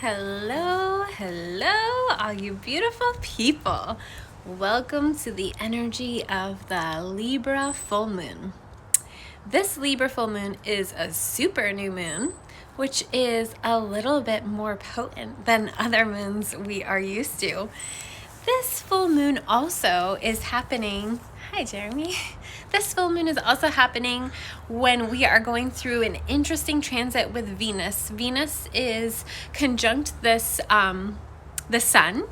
Hello, hello, all you beautiful people. Welcome to the energy of the Libra full moon. This Libra full moon is a super new moon, which is a little bit more potent than other moons we are used to. This full moon also is happening. Hi, Jeremy. This full moon is also happening when we are going through an interesting transit with Venus. Venus is conjunct this the sun,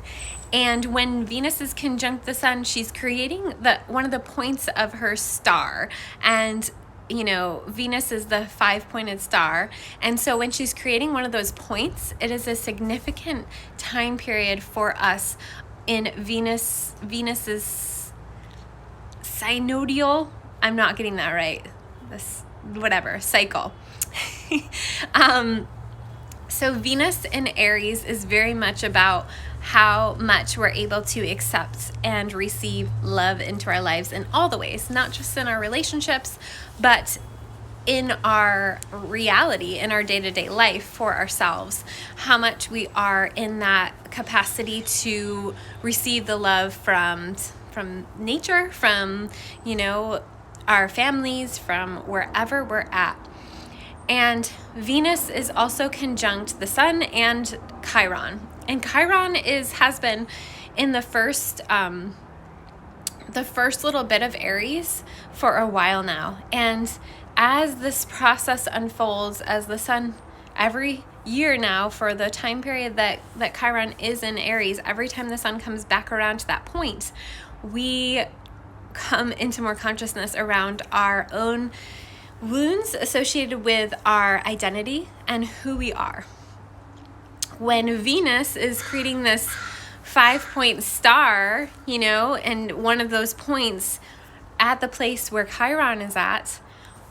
and when Venus is conjunct the sun, she's creating one of the points of her star. And you know, Venus is the 5-pointed star. And so when she's creating one of those points, it is a significant time period for us in Venus's synodial, I'm not getting that right, this whatever cycle. So Venus in Aries is very much about how much we're able to accept and receive love into our lives in all the ways, not just in our relationships, but in our reality, in our day-to-day life for ourselves, how much we are in that capacity to receive the love from nature, from, you know, our families, from wherever we're at. And Venus is also conjunct the sun and Chiron. And Chiron has been in the first little bit of Aries for a while now. And as this process unfolds, as the sun every year now for the time period that Chiron is in Aries, every time the sun comes back around to that point, we come into more consciousness around our own wounds associated with our identity and who we are. When Venus is creating this 5-point star, you know, and one of those points at the place where Chiron is at,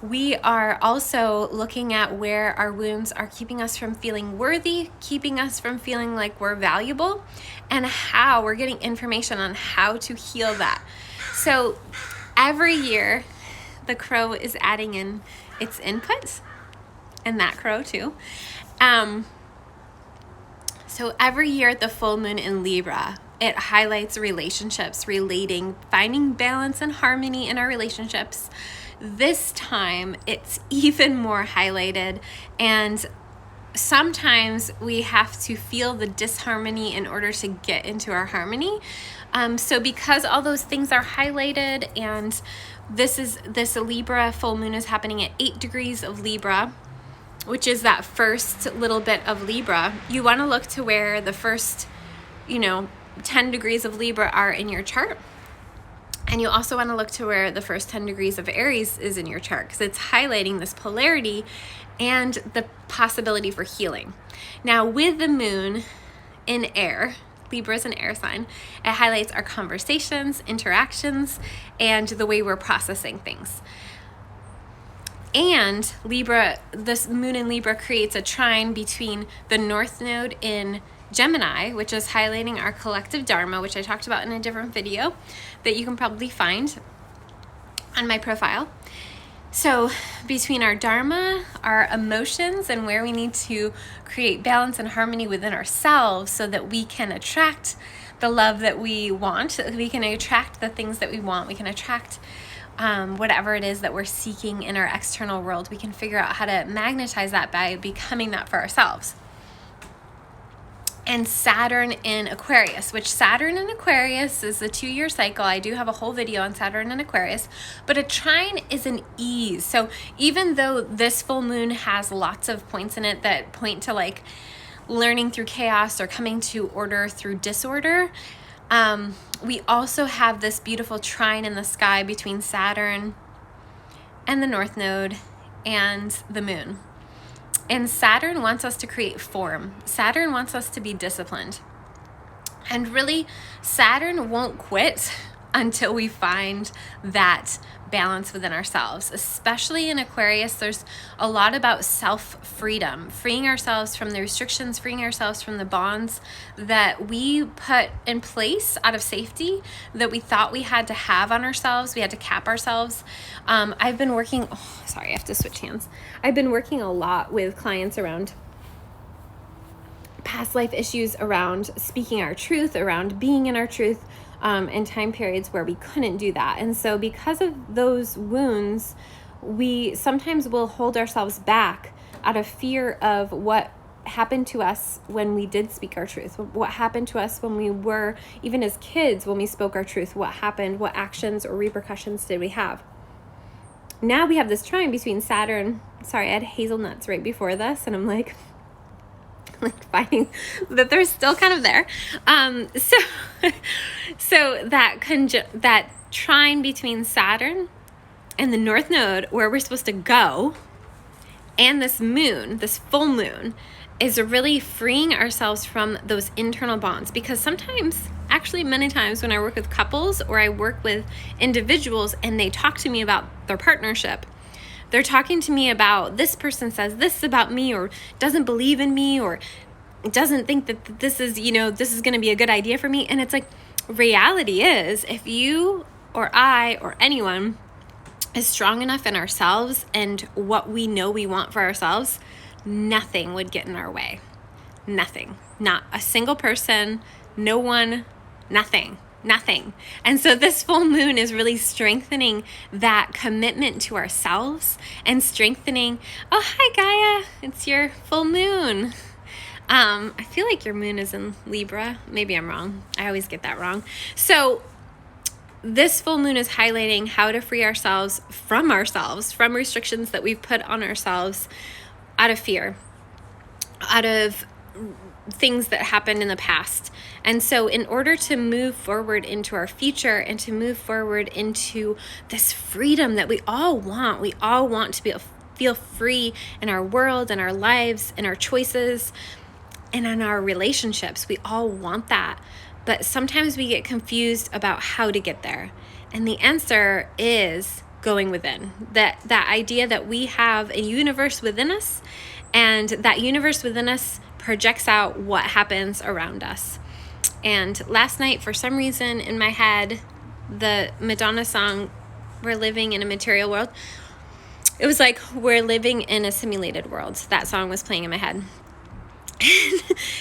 we are also looking at where our wounds are keeping us from feeling worthy, keeping us from feeling like we're valuable, and how we're getting information on how to heal that. So every year, the crow is adding in its input, and that crow too. So every year at the full moon in Libra, it highlights relationships, finding balance and harmony in our relationships. This time, it's even more highlighted, and sometimes we have to feel the disharmony in order to get into our harmony. So because all those things are highlighted, and this Libra full moon is happening at 8 degrees of Libra, which is that first little bit of Libra, you want to look to where the first, 10 degrees of Libra are in your chart. And you also want to look to where the first 10 degrees of Aries is in your chart, because it's highlighting this polarity and the possibility for healing. Now, with the moon in air, Libra is an air sign, it highlights our conversations, interactions, and the way we're processing things. And Libra, this moon in Libra creates a trine between the North Node in Gemini, which is highlighting our collective Dharma, which I talked about in a different video that you can probably find on my profile. So between our Dharma, our emotions, and where we need to create balance and harmony within ourselves so that we can attract the love that we want, we can attract the things that we want, we can attract whatever it is that we're seeking in our external world, we can figure out how to magnetize that by becoming that for ourselves. And Saturn in Aquarius, which Saturn in Aquarius is a 2-year cycle. I do have a whole video on Saturn in Aquarius, but a trine is an ease. So even though this full moon has lots of points in it that point to like learning through chaos or coming to order through disorder, we also have this beautiful trine in the sky between Saturn and the North Node and the moon. And Saturn wants us to create form. Saturn wants us to be disciplined. And really, Saturn won't quit until we find that balance within ourselves. Especially in Aquarius, there's a lot about self-freedom, freeing ourselves from the restrictions, freeing ourselves from the bonds that we put in place out of safety that we thought we had to have on ourselves. We had to cap ourselves. I've been working, I have to switch hands. I've been working a lot with clients around past life issues around speaking our truth, around being in our truth, in time periods where we couldn't do that. And so because of those wounds, we sometimes will hold ourselves back out of fear of what happened to us when we did speak our truth, what happened to us when we were, even as kids, when we spoke our truth, what happened, what actions or repercussions did we have. Now we have this trine between Saturn. Sorry, I had hazelnuts right before this, and I'm like finding that they're still kind of there. So that trine between Saturn and the North Node, where we're supposed to go, and this moon, this full moon, is really freeing ourselves from those internal bonds. Because sometimes, actually many times, when I work with couples or I work with individuals and they talk to me about their partnership, they're talking to me about, this person says this about me, or doesn't believe in me, or doesn't think that this is going to be a good idea for me. And it's like, reality is, if you or I or anyone is strong enough in ourselves and what we know we want for ourselves, nothing would get in our way. Nothing. Not a single person, no one, nothing. And so this full moon is really strengthening that commitment to ourselves and strengthening, oh, hi Gaia, it's your full moon. I feel like your moon is in Libra. Maybe I'm wrong. I always get that wrong. So this full moon is highlighting how to free ourselves, from restrictions that we've put on ourselves out of fear, out of things that happened in the past. And so in order to move forward into our future and to move forward into this freedom that we all want to feel free in our world, in our lives, in our choices, and in our relationships. We all want that. But sometimes we get confused about how to get there. And the answer is going within. That idea that we have a universe within us, and that universe within us projects out what happens around us. And last night, for some reason in my head, the Madonna song, "We're Living in a Material World," it was like, we're living in a simulated world. That song was playing in my head.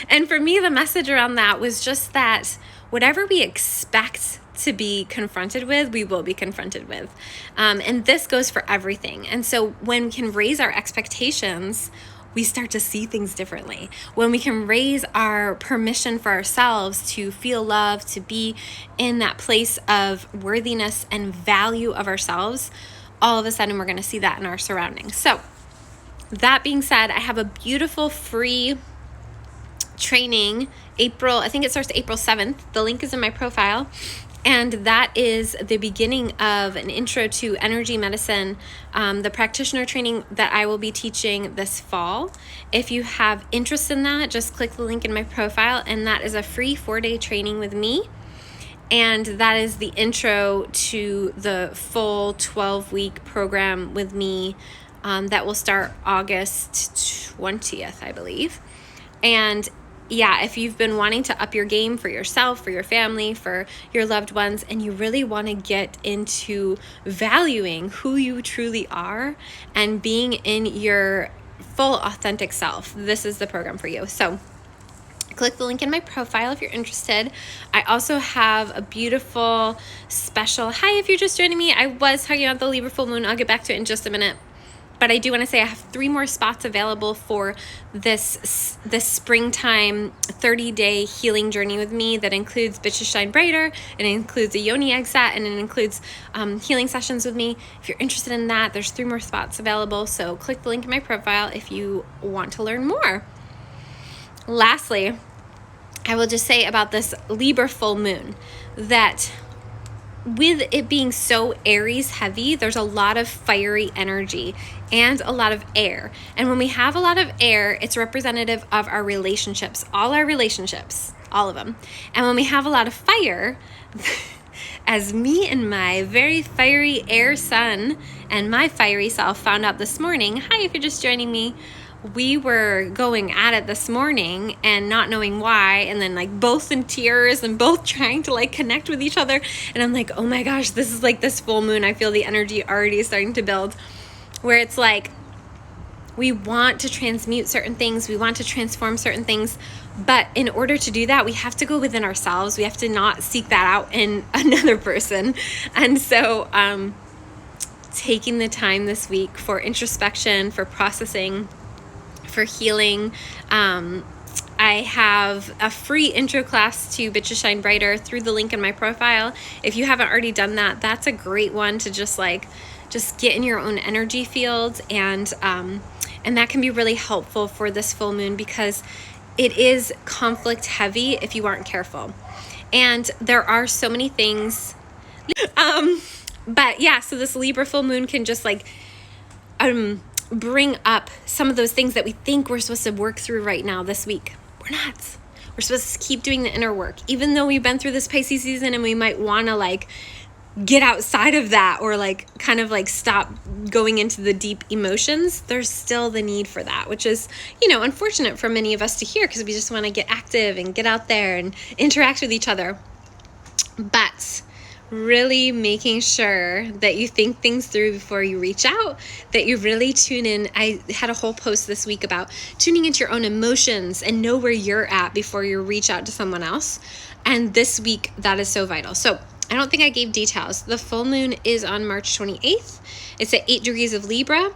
And for me, the message around that was just that whatever we expect to be confronted with, we will be confronted with. And this goes for everything. And so when we can raise our expectations, we start to see things differently. When we can raise our permission for ourselves to feel love, to be in that place of worthiness and value of ourselves, all of a sudden we're going to see that in our surroundings. So that being said, I have a beautiful free training, I think it starts April 7th. The link is in my profile. And that is the beginning of an intro to energy medicine, the practitioner training that I will be teaching this fall. If you have interest in that, just click the link in my profile, and that is a free 4-day training with me. And that is the intro to the full 12-week program with me that will start August 20th, I believe. And yeah, if you've been wanting to up your game for yourself, for your family, for your loved ones, and you really want to get into valuing who you truly are and being in your full authentic self, this is the program for you. So click the link in my profile if you're interested. I also have a beautiful special, hi, if you're just joining me, I was talking about the Libra full moon. I'll get back to it in just a minute. But I do want to say I have 3 more spots available for this springtime 30-day healing journey with me that includes Bitches Shine Brighter, it includes a yoni egg set, and it includes healing sessions with me. If you're interested in that, there's 3 more spots available. So click the link in my profile if you want to learn more. Lastly, I will just say about this Libra full moon that with it being so Aries heavy, there's a lot of fiery energy and a lot of air. And when we have a lot of air, it's representative of our relationships, all our relationships, all of them. And when we have a lot of fire, as me and my very fiery air sun and my fiery self found out this morning, hi, if you're just joining me, we were going at it this morning and not knowing why, and then like both in tears and both trying to like connect with each other. And I'm like, oh my gosh, this is like this full moon. I feel the energy already starting to build, where it's like we want to transmute certain things, we want to transform certain things, But in order to do that, we have to go within ourselves. We have to not seek that out in another person. And so taking the time this week for introspection, for processing, for healing. I have a free intro class to Bitches Shine Brighter through the link in my profile. If you haven't already done that, that's a great one to just get in your own energy field, and that can be really helpful for this full moon because it is conflict heavy if you aren't careful. And there are so many things. But yeah, so this Libra full moon can just bring up some of those things that we think we're supposed to work through right now this week. We're not. We're supposed to keep doing the inner work. Even though we've been through this Pisces season and we might want to get outside of that or stop going into the deep emotions, there's still the need for that, which is, unfortunate for many of us to hear because we just want to get active and get out there and interact with each other. But really making sure that you think things through before you reach out, that you really tune in. I had a whole post this week about tuning into your own emotions and know where you're at before you reach out to someone else. And this week, that is so vital. So I don't think I gave details. The full moon is on March 28th. It's at 8 degrees of Libra,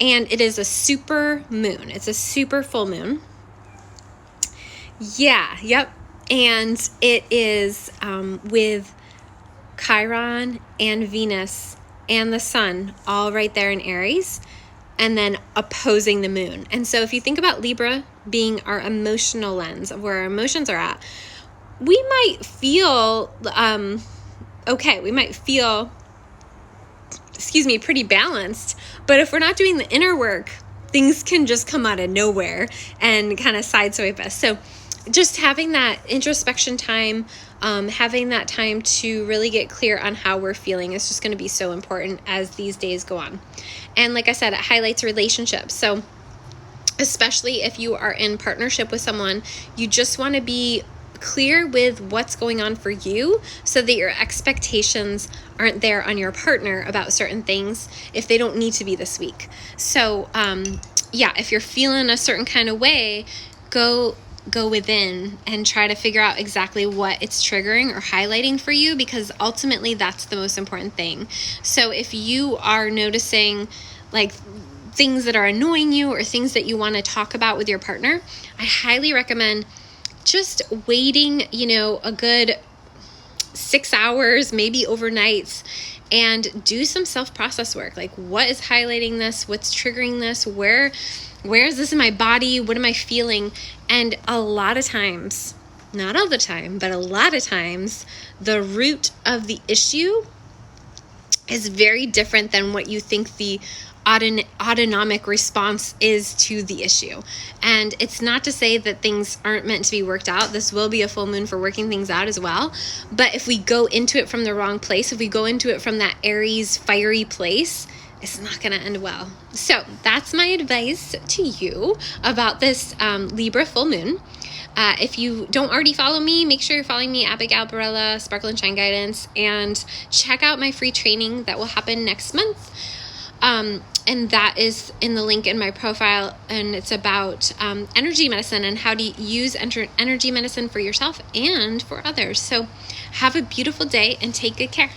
and it is a super moon. It's a super full moon. Yeah, yep. And it is with Chiron and Venus and the sun all right there in Aries, and then opposing the moon. And so if you think about Libra being our emotional lens of where our emotions are at, we might feel okay, we might feel pretty balanced, but if we're not doing the inner work, things can just come out of nowhere and kind of sideswipe us. So just having that introspection time, having that time to really get clear on how we're feeling is just going to be so important as these days go on. And like I said, it highlights relationships. So especially if you are in partnership with someone, you just want to be clear with what's going on for you so that your expectations aren't there on your partner about certain things if they don't need to be this week. So if you're feeling a certain kind of way, go within and try to figure out exactly what it's triggering or highlighting for you, because ultimately that's the most important thing. So if you are noticing things that are annoying you or things that you want to talk about with your partner, I highly recommend just waiting, a good 6 hours, maybe overnights, and do some self-process work. What is highlighting this? What's triggering this? Where is this in my body? What am I feeling? And a lot of times, not all the time, but a lot of times, the root of the issue is very different than what you think the autonomic response is to the issue. And it's not to say that things aren't meant to be worked out. This will be a full moon for working things out as well. But if we go into it from the wrong place, if we go into it from that Aries fiery place, it's not going to end well. So that's my advice to you about this Libra full moon. If you don't already follow me, make sure you're following me, Abigail, Barella, Sparkle and Shine Guidance, and check out my free training that will happen next month. And that is in the link in my profile, and it's about energy medicine and how to use energy medicine for yourself and for others. So have a beautiful day and take good care.